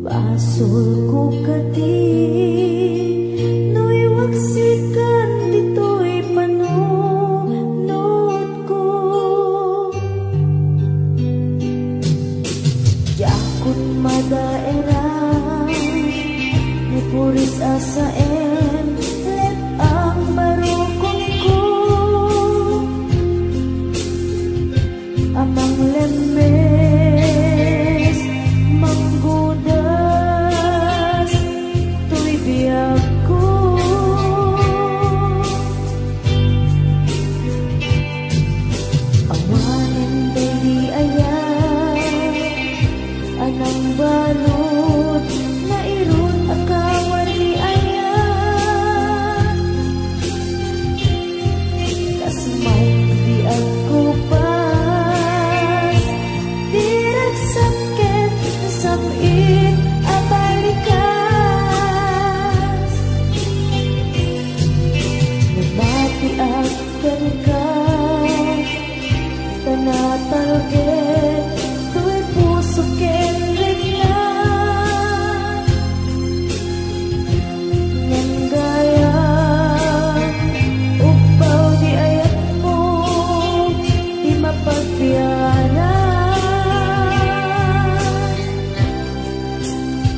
Basol ko kati no'y waksikan dito'y panunod ko. Yakot madaera ni puris asaen let ang barukong ko. Amang lemes manggudas tuy biyag ko. Awanin di ayan anang balot na irun akawan di ayan. Kasmay di ako pas dirag sakit sabit abalikas. Nabati akan ka tanatalget tu'y puso ken reglan. Ngan gaya upaw di ayat mo di mapagbiyanan.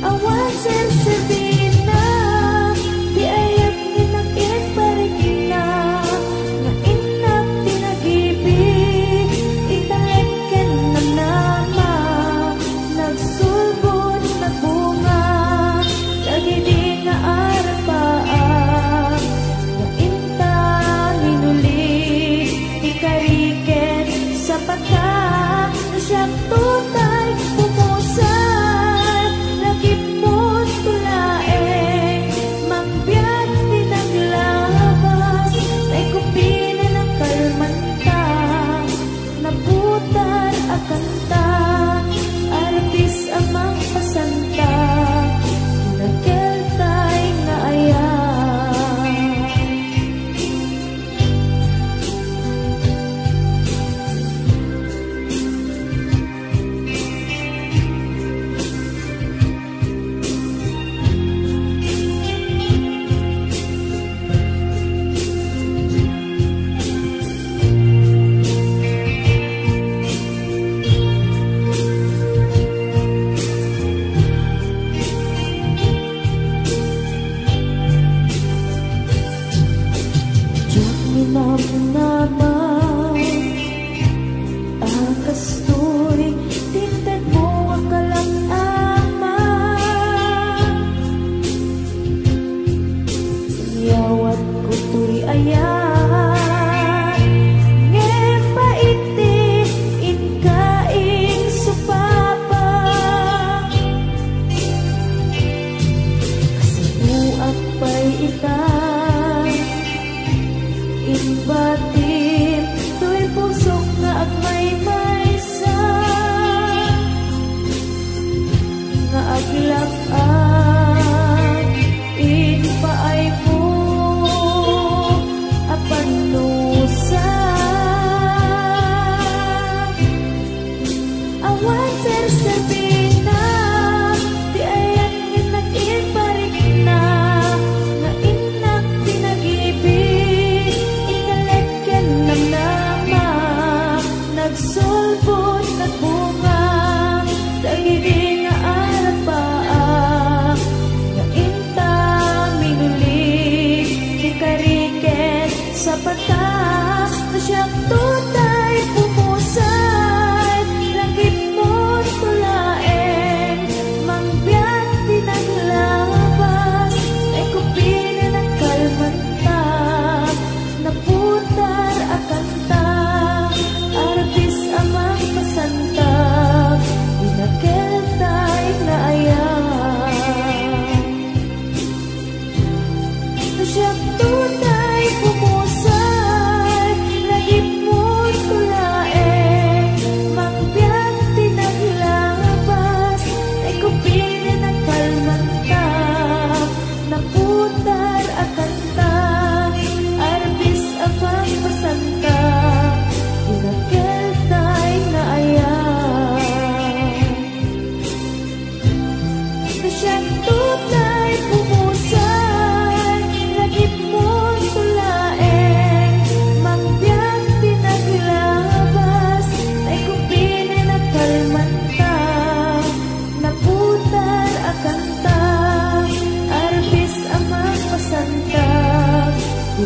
Awan sersebina di ayat ni nag-iparik na nga inap tinagibig italeken na nama nagsulbon nagbunga lagi di nga arapaan nga inta minulit ikariken sa pata na siyang tutay pumusan nagipon tulaeng mangbiyak tinaglabas na ikupina ng kalmanta naputar akanta artis amang pasanta nagkeltay nga ayan. Diyak minamnaman akastoy tinted mo ang kalamaman. Siyawat ko tuy ayan ngem paiti inkaing supapa. Kasibuak pa'y ita inbatin tuy pusok nga agmay-maysa nga aglakan inpaay mo apanusa. Awan sersebina di ayan ngin nag-iparik na nga inak tinagibig italeken ng nama nagsulbon nagbunga dagiti nga arapaan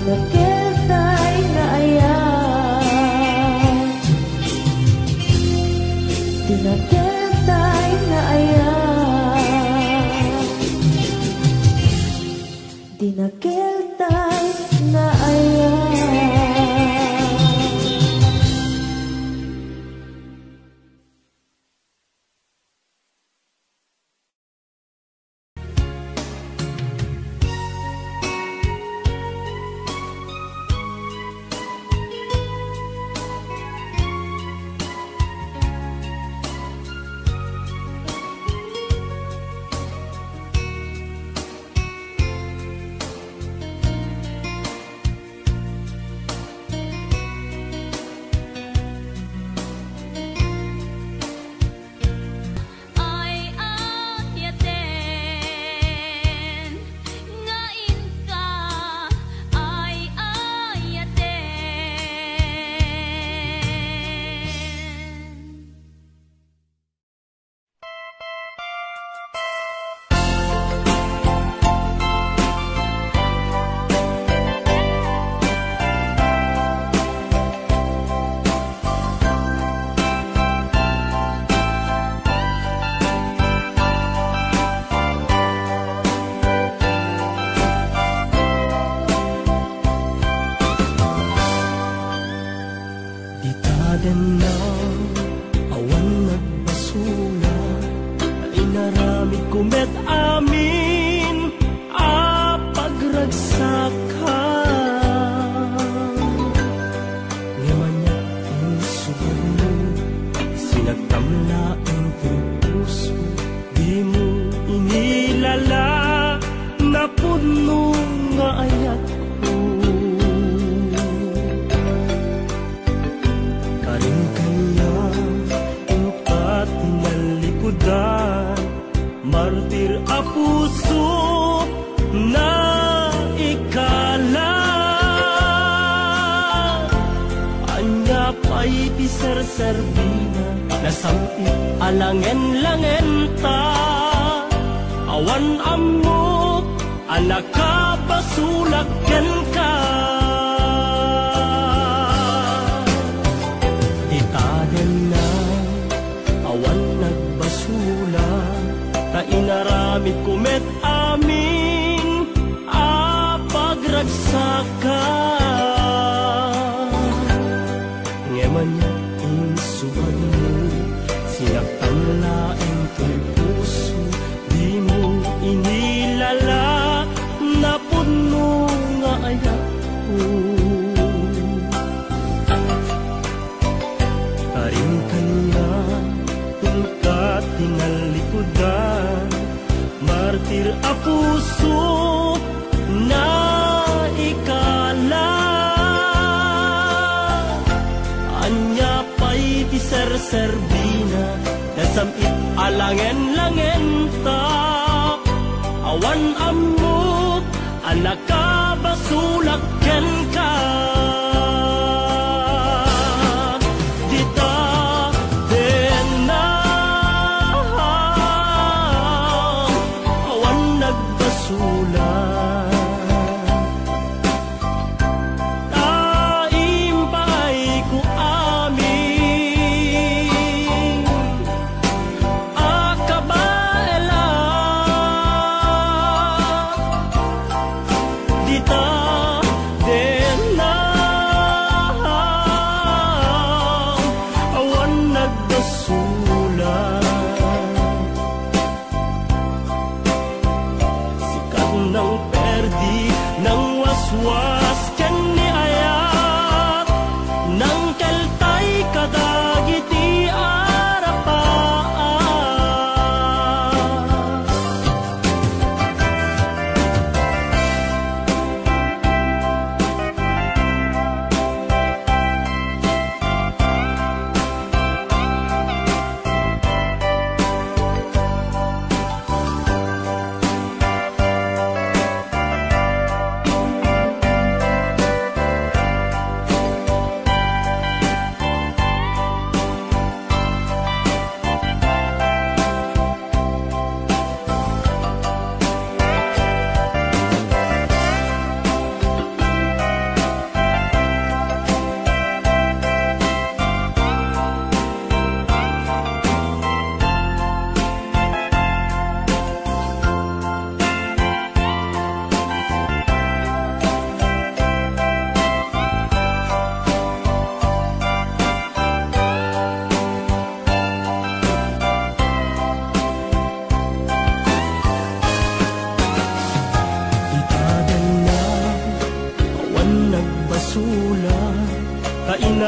Dinakiltay na ayan, dinakiltay na ayan, dinakiltay na ayan.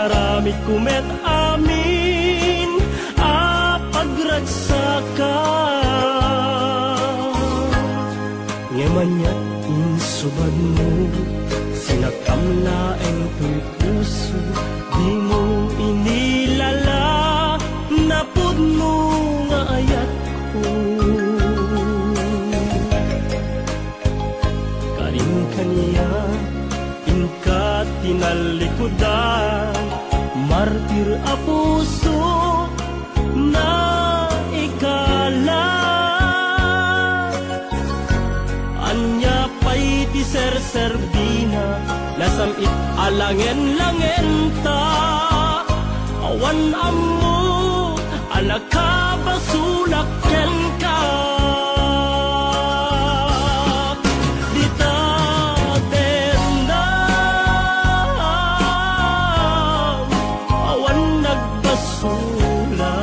aramid kumet amin a pagragsaka ngemanyat insubad mo sinakamlaeng to'y puso di mo inilala napud mo nga ayat ko karin kaniya inka tinalikudan martir a puso na ikala anya pa'y ti ser-serbina nasamit alangen-langen ta awan ammo alakabasulak ken ka dita tenda awan nagbasula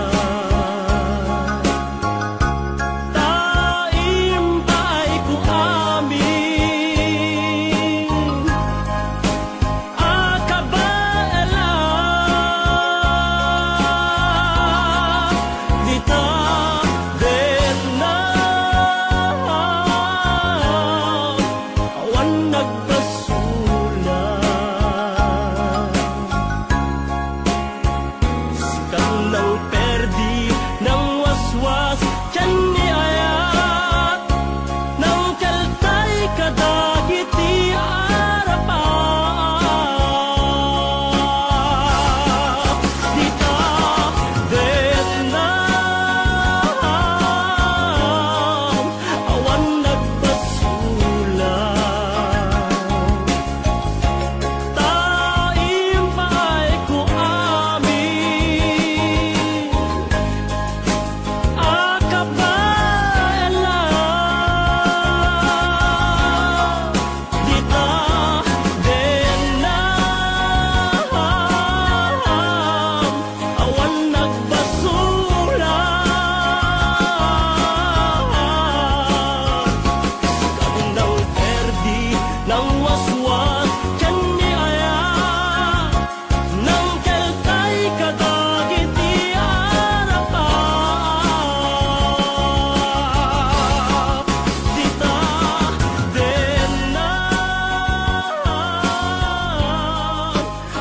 taimpay ko amin akabaela dita denna awan nagbasula sikat ng perdi ng waswas tiyan ni ayat ng kaltay kadagiti arapat dita denna awan nagbasula taimpay ko amin akabaela dita denna awan nagbasula kagundang perdi ng waswas tiyan ni ayat ng keltay kadagiti arapat dita denna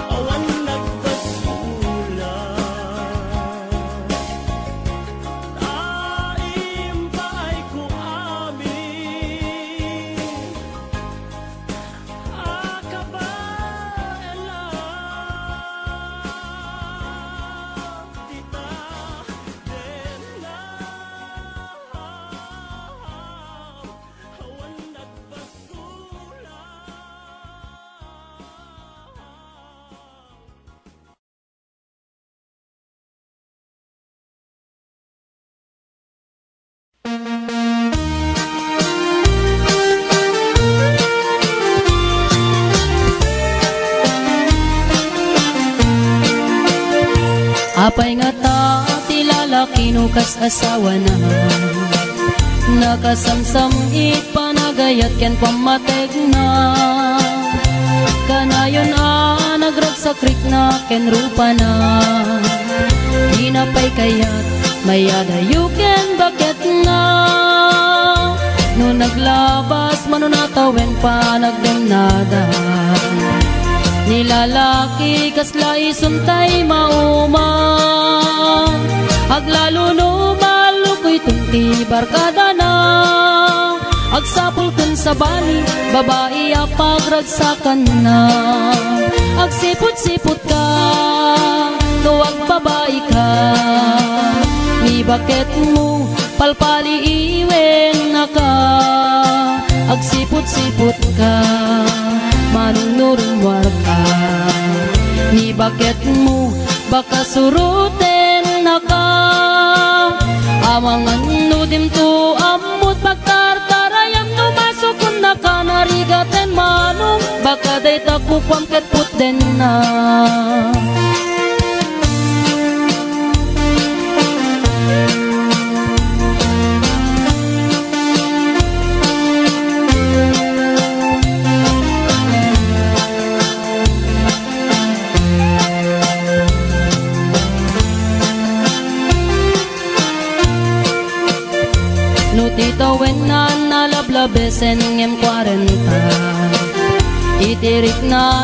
awan nagbasula taimpay ko amin akabaela dita denna awan nagbasula Apay nga ta ti lalaki no kas asawa na nakasamsam it panagayat ken pamateg na kanayon nagragsakrik na ken rupa na di na pay kayat mayadayo ken bakit na no naglabas manunatawen pa nagdemnada nilalaki kasla isuntay mauma aglalo no malukoy tunti barkada na agsapul kun sa bani babae pagragsakan na agsipot-sipot ka tuwag babae ka ni bakit mo palpali iwen na ka agsipot-sipot ka manunurong warka ni bakit mo baka suruten na ka amangan nudim to amut pagtartarayam no masukun na ka narigaten manong baka day takukwam ket puten na Ngawen na nalablabesen ngem 40. Itirik na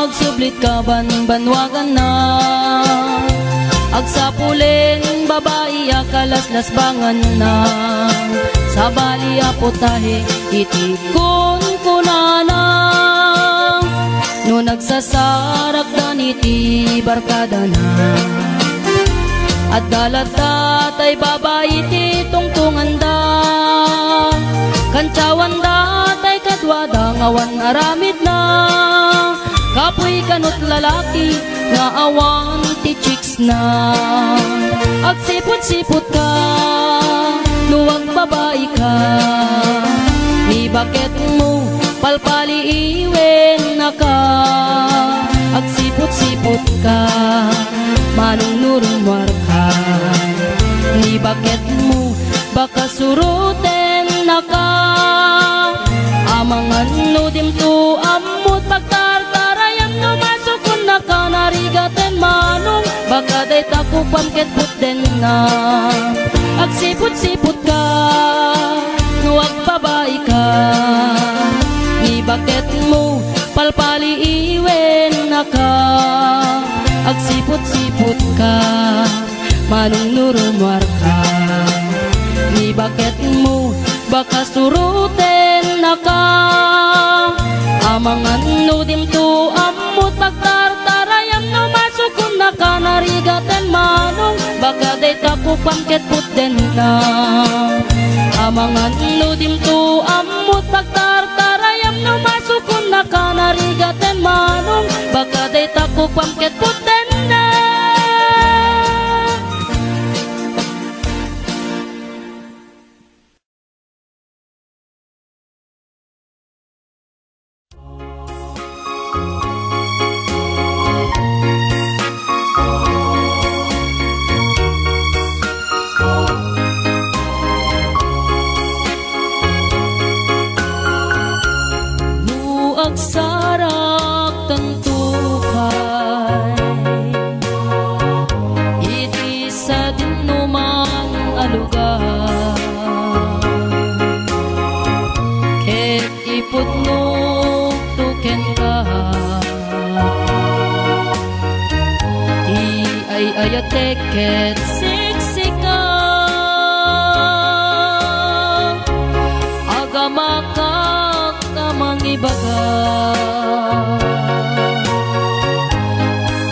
agsublit ka banwagan na. Agsapulin babae akalaslas bangan na. Sa bali aputahe itikon kunana. No nagsasarak dan iti barkada na. At dalata tay babae ti tungtungan da. Kantsawan da tay kadwada ngawan aramid na. Kapoy kanot lalaki nga awan ti chicks na. Agsipot-sipot ka nuwag babae ka. Ni bakit mo palpali iwen na ka. Agsipot-sipot ka manong nurumwar ka. Ni bakit mo baka suruten na ka. Amangan no dimto amot pagtartarayam no masukun na ka. Narigaten manong baka day takupan ket puten na. Agsipot-sipot ka nuwag babae ka. Ni bakit mo palpali iwen na ka. Agsipot-sipot ka manong nurumwar ka. Ni bakit mo baka suruten na ka. Amangan no dimto amot pagtartarayam no masukun na ka. Narigaten manong baka day takupan ket puten na. Amangan no dimto amot pagtartarayam no masukun na ka. Narigaten manong baka day takupan ket puten na. Agsarak tantukay iti sa dinumang alugar. Ket ipudno tuken ka. Di ay ayatek ket siksika. Agamaka mangibaga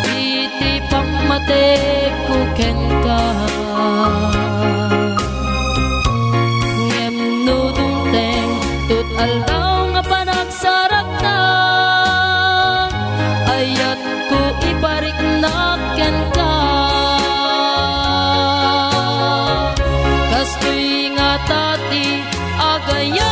iti pamate kuken ka. Ngem nudungteng tut aldaw nga panagsarak na. Ayat ko ibarik na ken ka. Kastoy nga tati agaya.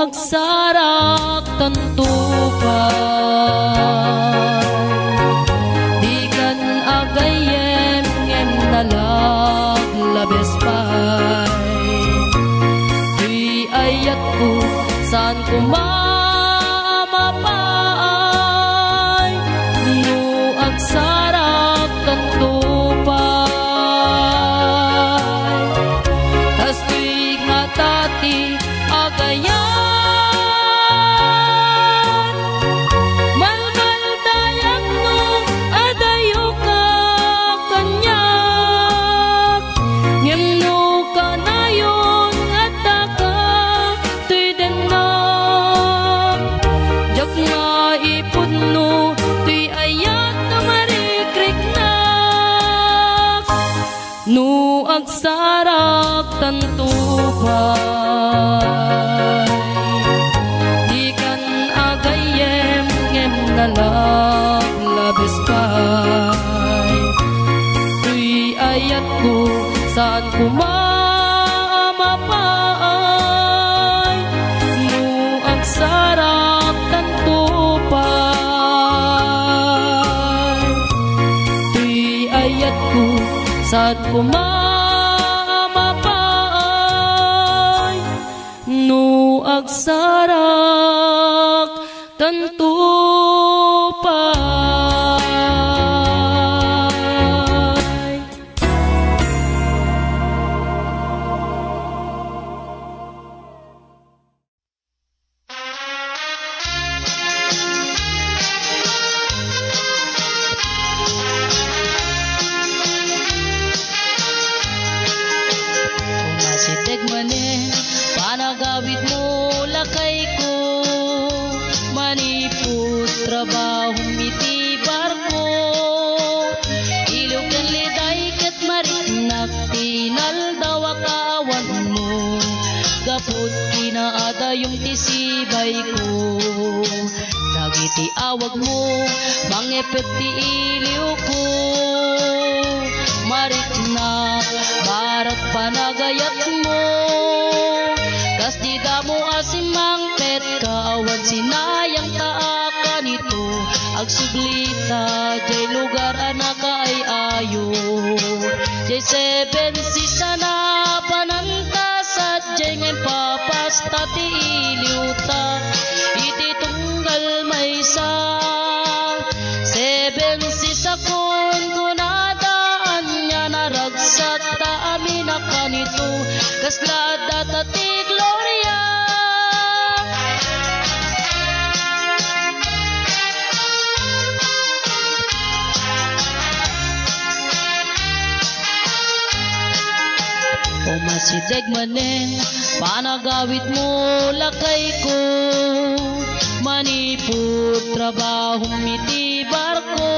Agsarak tantupay di kan agayem ngem nalaglabes pay. Tuy ayat ko saan kumamapay. No agsarak tantupay kas tuy nga tati agayem. No agsarak tantupay di kan agayem ngem nalaglabes pay. Tuy ayat ko saan kumamapay. No agsarak tantupay ko sad kumamapay no agsarak tantupay. Umasitig manin, panagawid mo lakay ko, manipot trabahong mitibar ko, ilugan liday kat mariknak tinaldaw akawan mo, gapot kinaada yung tisibay ko, dagiti awag mo, mangepet ti iliw ko, mariknak barat panagayat mo, kas di damo asimang pet kaawad sinayang taaka nito, agsuglita jay lugar anaka ay ayo, jay 7 si sana panantasat jay ngayon papasta ti iliwta, iti tunggal may sa 7 si sakon kunadaan niya naragsak ta amin ka nito, kaslada tati gloria. Umasidag manin, panagawit mo lakay ko, manipot trabahong mitibar ko,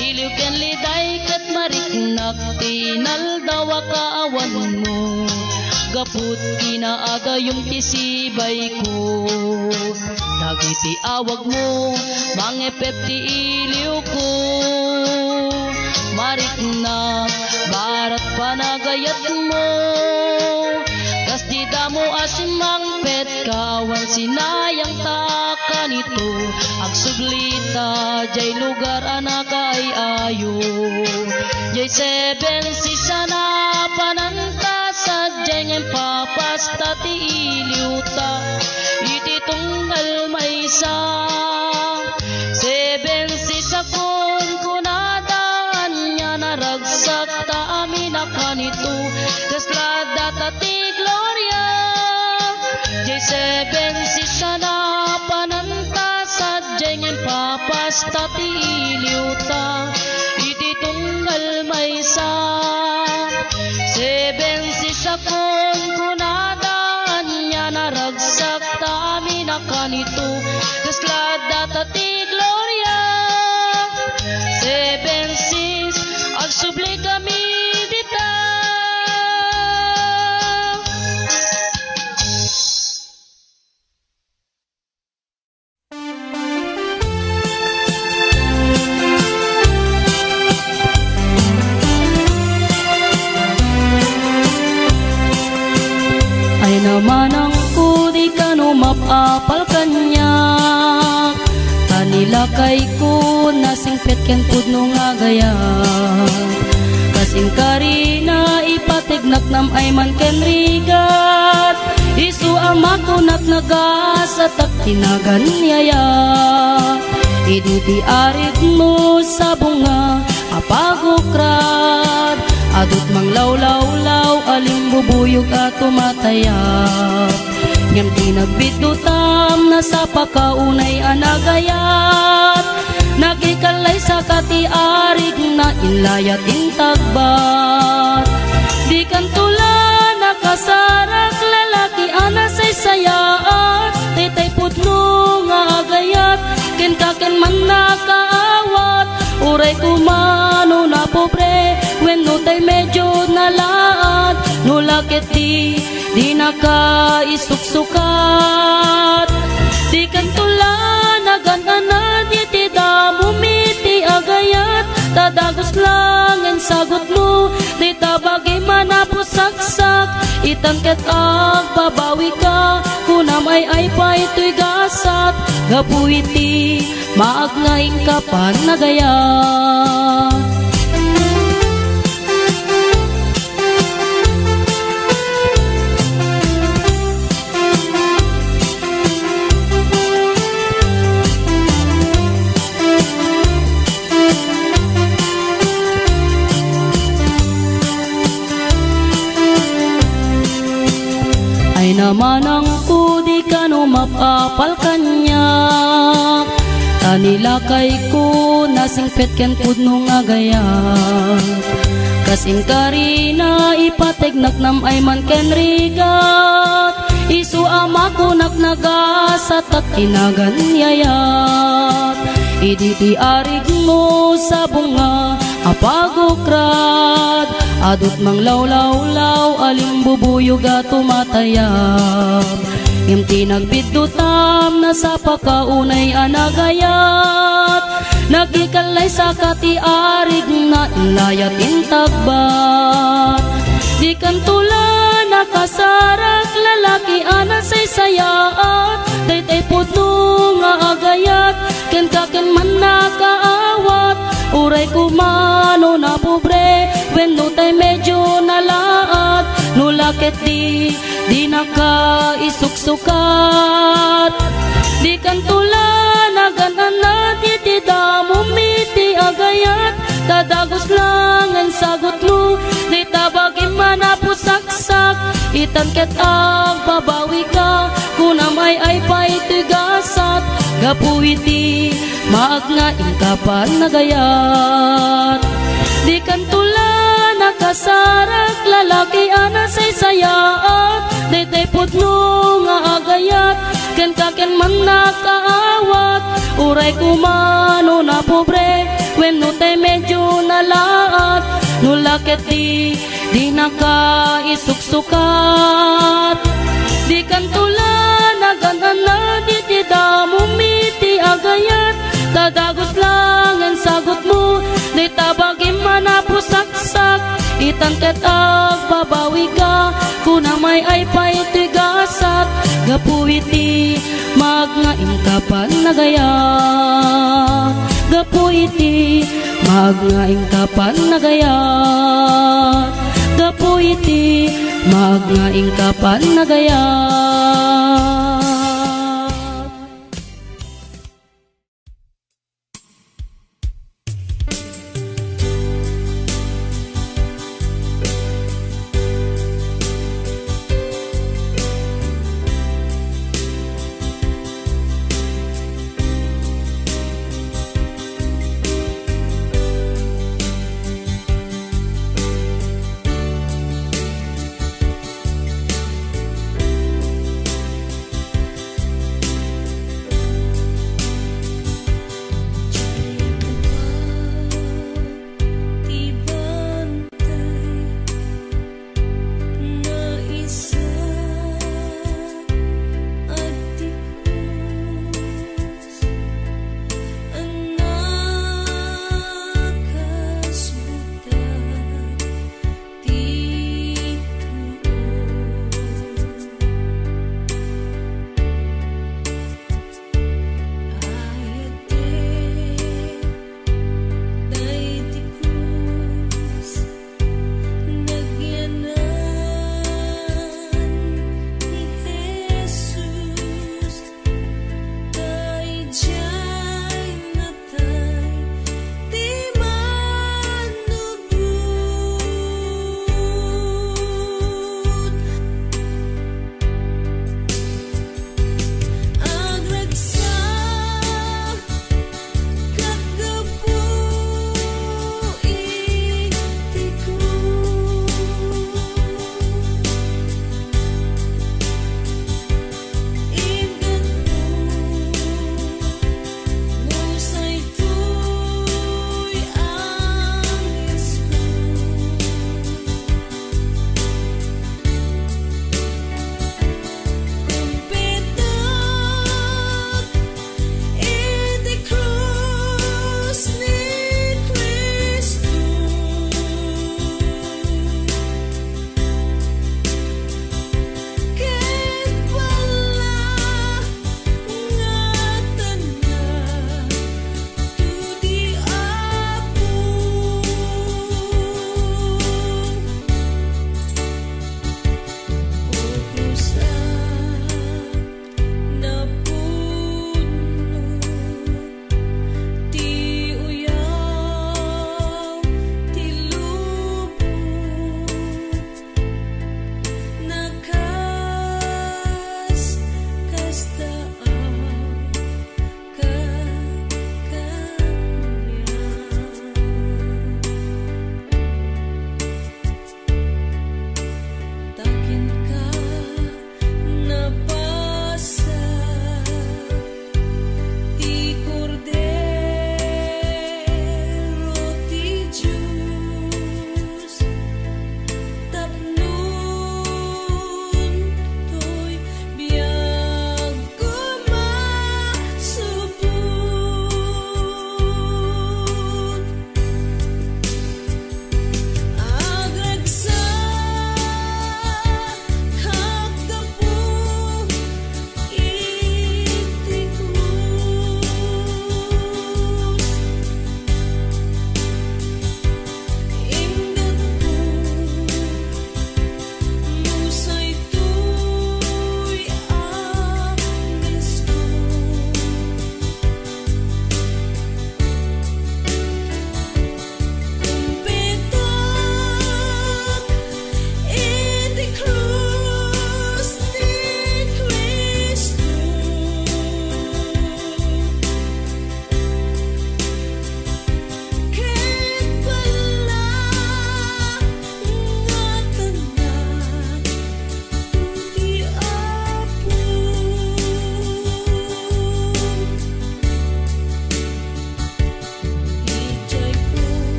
iliw ken liday kat mariknak tinaldaw akaawan mo, gaput kinaaga yung tisibay ko, dagiti awag mo, mangepet ti iliw ko, mariknak barat panagayat mo, kas di damo asimang pet kawan sinayang taka nito, agsuglita jay lugar anaka ay ayo, jay 7 si sana panantasad jay ngayon papasta ti iliwta, iti tunggal may sa 7 si sakon kunadaan niya naragsak ta amin ka nito, kaslada tati gloria, jay 7 si sana panantasad jay ngayon papasta ti iliwta, iti tunggal may sa 7 si sakon kunadaan niya naragsak ta amin ka nito, kaslada tati gloria, 7 sis agsubli kami dita. Ay naman ang kudi ka no mapapal kanya, kanila kay ko nasingpet ken pudno nga gaya, kasing karina ipatignak nam ay man ken rigat, isu amakunat nagasatak tinagan niyaya, iduti arid mo sa bunga apagokrad, adut mang law-law-law aling bubuyog at tumatayap, ngem tinagbitutam na sa pakaunay anagayat, nagikalay sa katiarig na inlayat intagbat, di kantula nakasarak lalaki anasay sayaat, taytay pudno nga agayat, ken kaken man nakaawat, uray kumano na pobre, wenno tay medyo nalaat, nulakit di nakaisuksukat, di kantula nagananad iti damo miti agayat, tadagos lang ang sagot mo, di tabagi manapusaksak, itangket agbabawi ka, kunam ay pa ito'y gasat, gapu iti maagnaing kapan nagayat. naman ang pudi ka no mapapal kanya. Tanila kay ko nasingpet ken pudno nga gaya. Kasing karina ipategnak nam ay man ken rigat. Isu ama ko nagasat at inaganyayat. Iditi arig mo sa bunga apagokrad. Adot mang law-law-law aling bubuyog at tumatayab. Imti nagbidutam na sa pakaunay anagayat. Nagikalay sa katiarig na inlayat intagbat. Di kan tula nakasarak lalaki anan say sayaat. Daytay pudno nga agayat ken kaken man nakaawat. Uray kumano na pobre wenno tay medyo nalaat. Nulakit di nakaisuksukat. Di kan tula naganan na ti damo miti agayat. Tadagos lang ang sagot mo. Di tabagin man apusaksak. Itanket ang babawi ka. Kunamay ay pa'y tigasat. Gapuiti maagnain ka pa nagayat. Di kan tula nakasarak lalaki ana say sayaat. Daytay pudno nga agayat ken kaken man nakaawat. Uray kumano na pobre wenno tay medyo nalaat. Nulakit di nakaisuksukat. Di kan tula naganan na di damo miti agayat. Dadagos lang ang sagot mo. Di tabagin man apusaksak. Itangket ag babawi ka. Kunamay ay pa'y tigasat. Gapuiti magnain ka pa nagayat. Gapuiti magnain ka pa nagayat. Gapuiti magnain ka pa nagayat.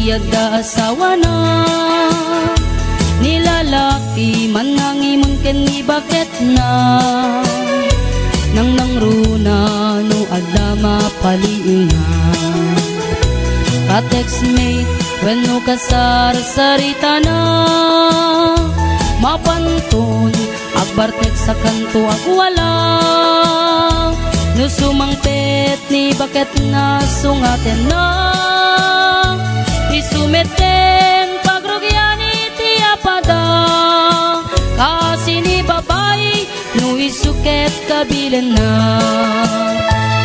iti yada asawa na. Nilalaki man nangimon ken ni bakit na. Nang nangruna no adda mapaliw na. Ka-textmate when no kasar-sarita na. Mapantun agbartek sa kanto ag wala. No sumangpet ni bakit na sungaten na. Isumeten pagrugyan iti apada. Kasi ni babae no isuket kabilen na.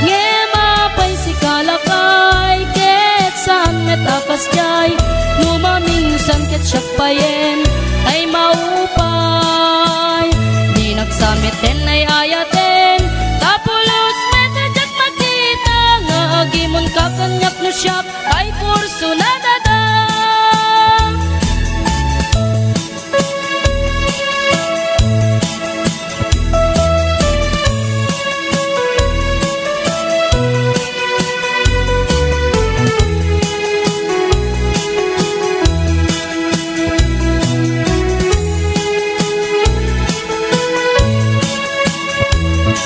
Ngema pa'y si kalakay ket saan met akas jay. No maminsan ket siyak payen ay maupay. Di nagsamiten ay ayaten tapulos metadyak makita. Nga agimon kakanyak no siyak ay kurso na dada.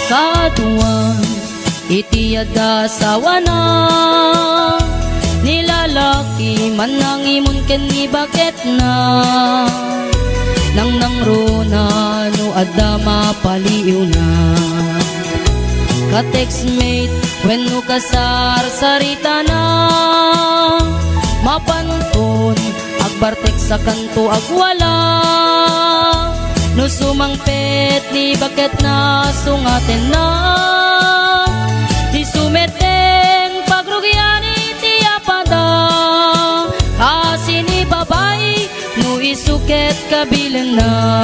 Katuan iti yada asawa na. Nilalaki man nangimon ken ni bakit na. Nang nangruna no adda mapaliw na. Ka-textmate when no kasar-sarita na. Mapantun agbartek sa kanto ag wala. No sumangpet ni bakit na sungaten na. Di sumeten pagrugyan iti apada. Kasi ni babae no isuket kabilen na.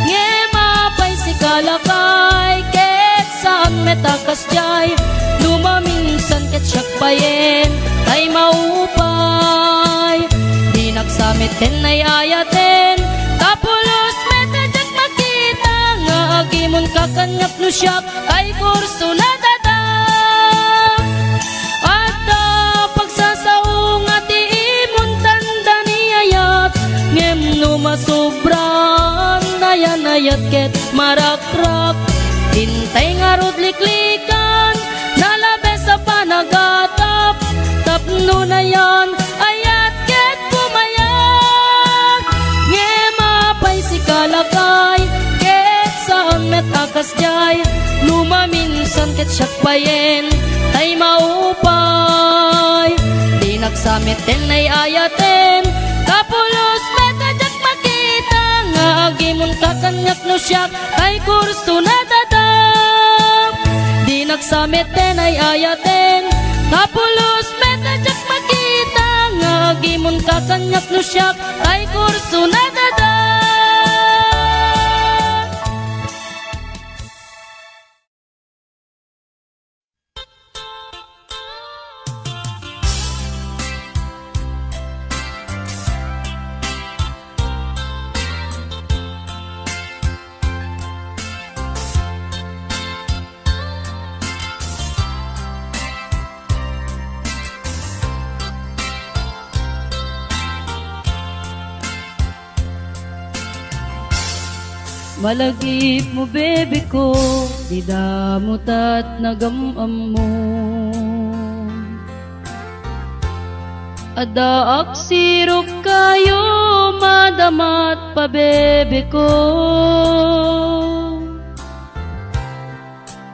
Ngema pa'y si kalakay ket saan metakas jay. Lumaminsan ket siyak payen ay maupay. Di nagsamiten ay ayaten tapulos metadyak makita. Nga agimon kakanyak no siyak ay kurso na dada. Adda pagsasaong ati imon tanda ni ayat. Ngem no masubran nayan-ayat ket marakrak. Hintay nga rudliklikan nalabe sa panagatap. Tapno na yan ayat ket pumayag. Ngema pa'y si kalakay ket saan met akas jay. Lumaminsan ket siyak payen tay maupay. Di nagsamiten ay ayaten kapulos metadyak makita. Nga agimon kakanyak no siyak ay kurso na dada. Di nagsamiten ay ayaten kapulos metadyak makita. Nga agimon kakanyak no siyak ay kurso na dada. Malagip mo bebe ko, di damot at nagamam mo. Ada aksirok kayo, madamat pa bebe ko.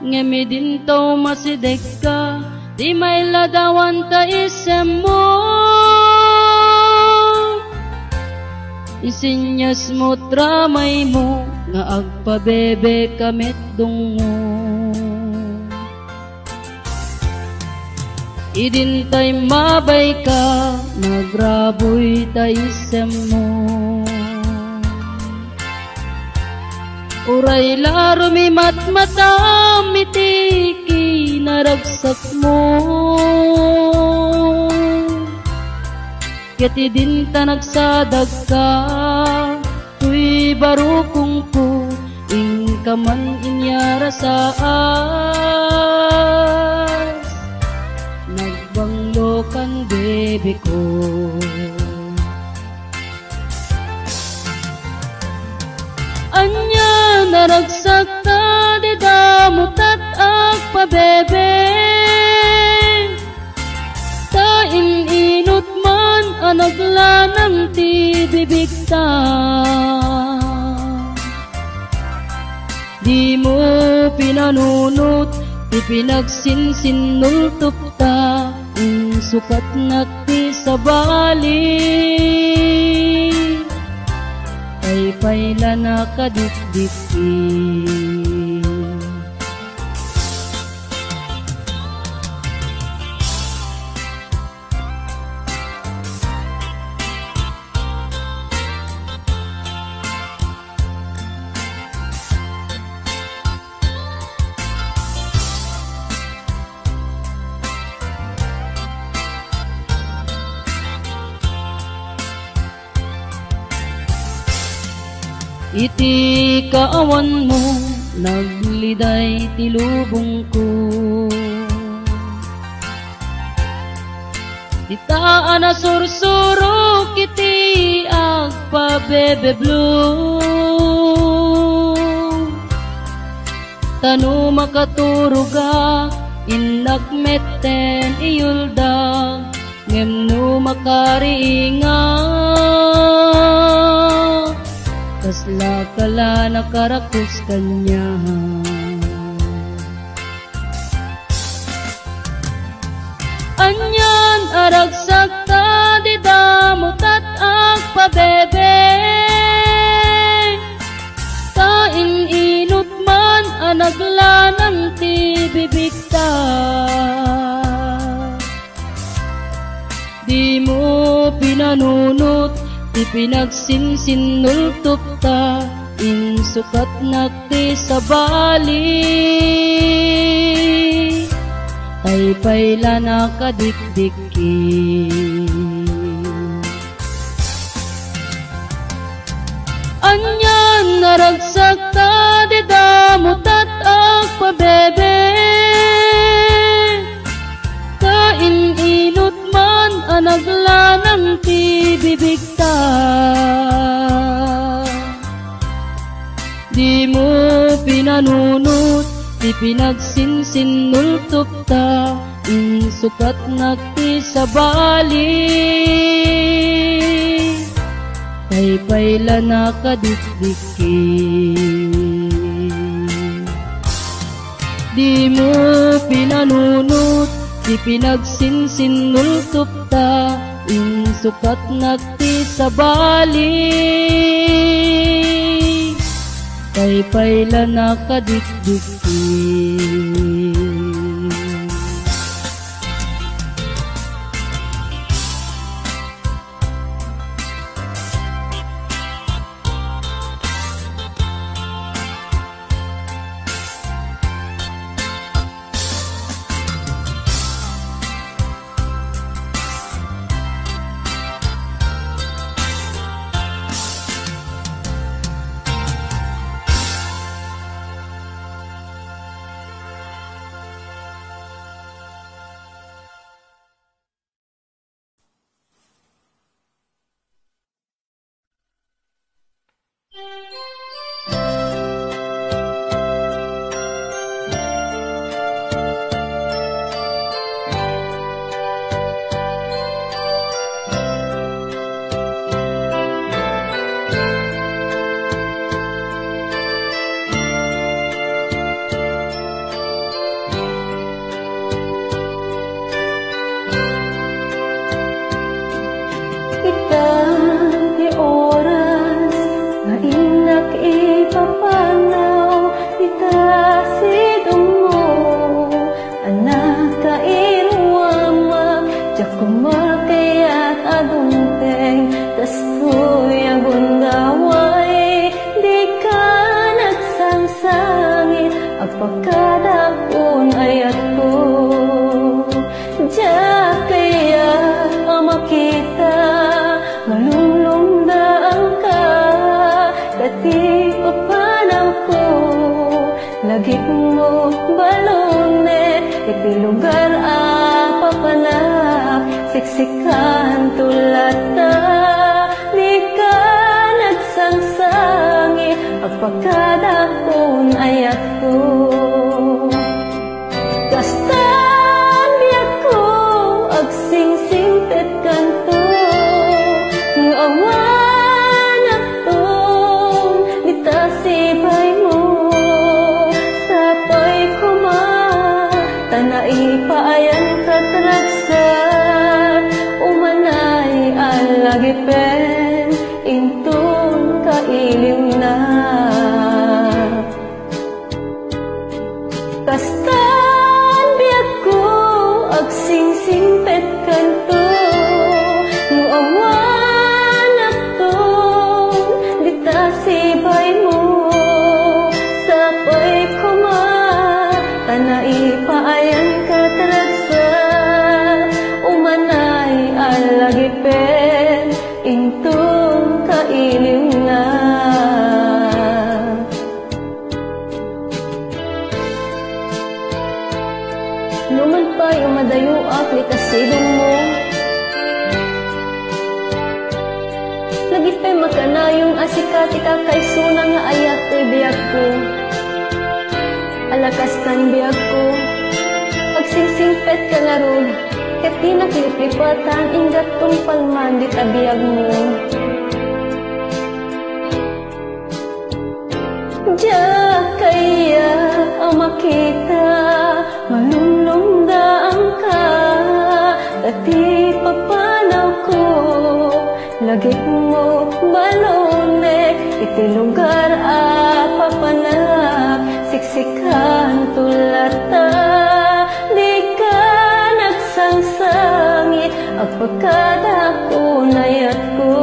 Ngemi din taw masidek ka, di may ladawan ta isem mo. Isinyas mo tramay mo, nga agpabebe kamit dungo. Idintay mabay ka, nagraboy taisem mo. Uray laro mi matmatam, mitiki naragsak mo. Kati din ta nagsadag ka, tuy barukong po, ing ka man inyara sa as. Nagbanglokan bebe ko. Anya naragsak ta di damutat ak pabebe, ta ininot man anaglanang ti bibig ta. Di mo pinanunot, ipinagsinsinultup ta, sukat nakti sa bali. Ay payla nakadikdiki. Iti kaawan mo, nagliday ti lubong ko. Itaan na sursuro kiti agpabebe blue. Tanu makaturuga, inakmetten iyuldag, ngemno makariinga. Kasla kala nakarakus kanya. Anyan aragsak ta di damutat ak pabebe, ta ininot man anaglanang ti bibig ta. Di mo pinanunot, ipinagsinsinultup ta, insukat nakti sa bali. Ay payla nakadikdiki. Anyan naragsak ta di damutat ak pabebe, ta ininot man anaglanang ti bibig ta. Di mo pinanunot, ipinagsinsinultup ta, insukat nakti sa bali. Ay payla nakadikdiki. Di mo pinanunot, ipinagsinsinultup ta, insukat nakti sa bali. Ay payla nakadikdiki. siksikan tulata, di ka nagsangsangi, agpagkadakon ayat ko. Kastan biyak ko, agsingsingpet kanto, ngawan atong itasibay mo, sapay kuma, tanai paayan katragsa, umanay alagipen, intong kailiw na. Kastan biyak ko, agsingsingpet kanto, nuawan atong litasibay mo, sapay kuma, tanai paayan katragsa, umanay alagipen, intong kailiw na. Numan pa'y umadayo ak litasidong mo, lagit pa'y makanayong asikat ikakay suna nga ayat ko'y biyag ko. Alakas kan biyag ko, pagsingsingpet ka nga ron, ket di nakliplipatan ingat tong palman di tabiyag mo. Diya kaya ang makita, malulungdaan ka, dati papanaw ko, lagit mo balonek, iti lugar papanak, siksikan tulata, di ka nagsangsangit, agpagkadakon ayat ko.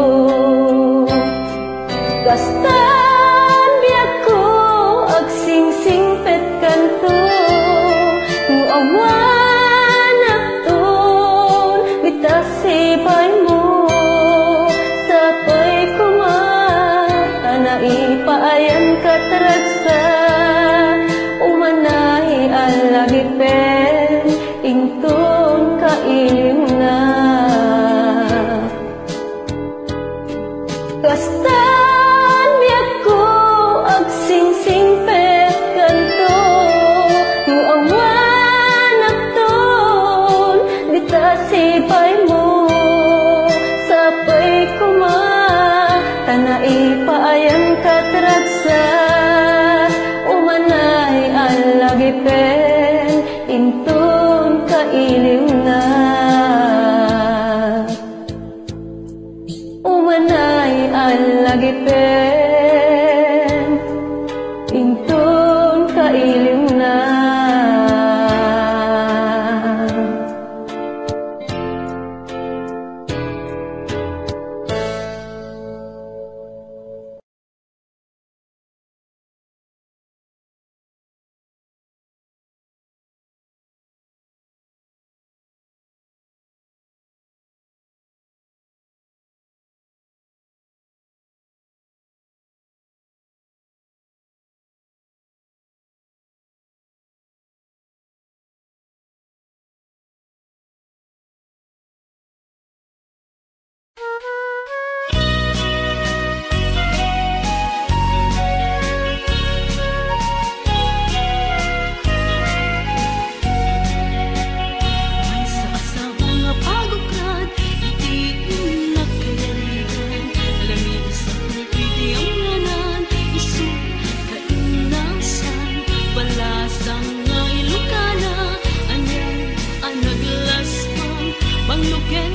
Kastan biyak ko, agsingsingpet kanto, nuawan atong bitasibay mo, sapay kuma, tanai paayan katragsa, umanay alagipen, intong kailiw na. Kastan biyak ko, agsingsingpet kanto, nuawan atong litasibay mo, sapay kuma, tanai paayan katragsa, umanay alagipen, intong kailiw na. Umanay alagipen, intong kailiw na. Look at